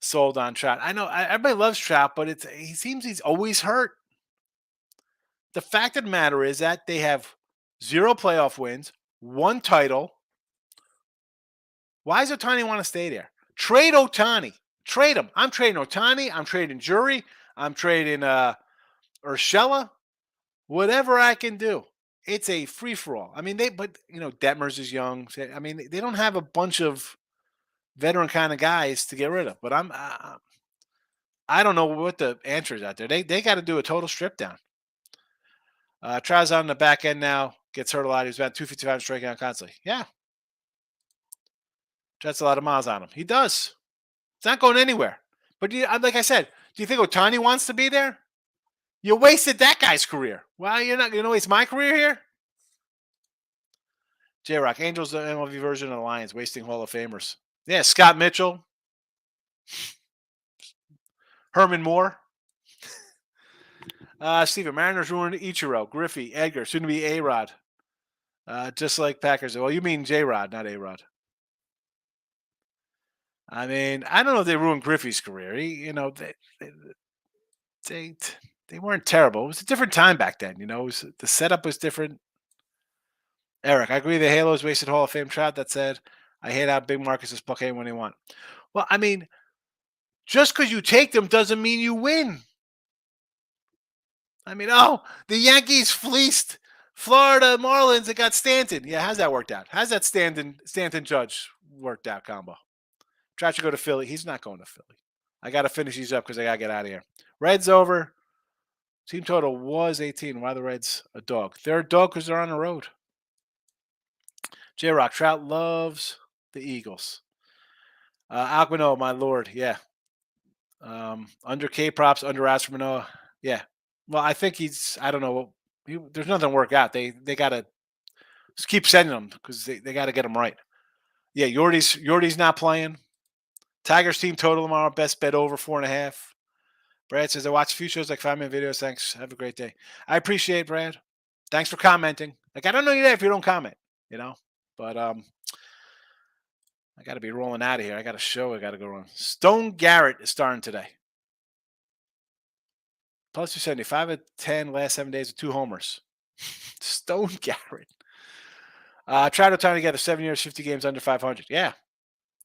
sold on Trout. I know everybody loves Trout, but he seems he's always hurt. The fact of the matter is that they have 0 playoff wins, 1 title. Why does Otani want to stay there? Trade Otani. Trade him. I'm trading Otani. I'm trading Jury. I'm trading Urshela. Whatever I can do. It's a free-for-all. I mean, Detmers is young. I mean, they don't have a bunch of veteran kind of guys to get rid of. But I don't know what the answer is out there. They got to do a total strip down. Tries on the back end now. Gets hurt a lot. He's about 255 striking out constantly. Yeah. That's a lot of miles on him. He does. It's not going anywhere. But like I said, do you think Otani wants to be there? You wasted that guy's career. Well, you're not going to waste my career here? J-Rock, Angels, the MLB version of the Lions, wasting Hall of Famers. Yeah, Scott Mitchell. Herman Moore. Steven, Mariners ruined Ichiro, Griffey, Edgar, soon to be A-Rod. Just like Packers. Well, you mean J-Rod, not A-Rod. I mean, I don't know if they ruined Griffey's career. They weren't terrible. It was a different time back then. The setup was different. Eric, I agree the Halos wasted Hall of Fame Trout. That said, I hate how big Marcus is plucking when they want. Well, I mean, just because you take them doesn't mean you win. I mean, the Yankees fleeced Florida Marlins. It got Stanton. Yeah, how's that worked out? How's that Stanton Judge worked out combo? Trout should go to Philly. He's not going to Philly. I got to finish these up because I got to get out of here. Reds over. Team total was 18. Why the Reds a dog? They're a dog because they're on the road. J-Rock, Trout loves the Eagles. Aquino, my lord. Yeah. Under K props, under Asper Manoa. Yeah. Well, I think I don't know. There's nothing to work out. They got to keep sending them because they got to get them right. Yeah, Yordi's not playing. Tigers team total tomorrow. Best bet over 4.5. Brad says, I watch a few shows like 5-minute videos. Thanks. Have a great day. I appreciate it, Brad. Thanks for commenting. Like, I don't know you there if you don't comment, But I got to be rolling out of here. I got a show I got to go on. Stone Garrett is starting today. Plus 275 at 10 last 7 days with 2 homers. Stone Garrett. Try to tie together 7 years, 50 games under 500. Yeah.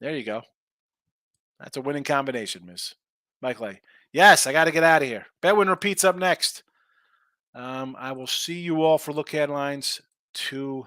There you go. That's a winning combination, Miss Mike Lay. Yes, I got to get out of here. Bedwin repeats up next. I will see you all for look headlines tonight.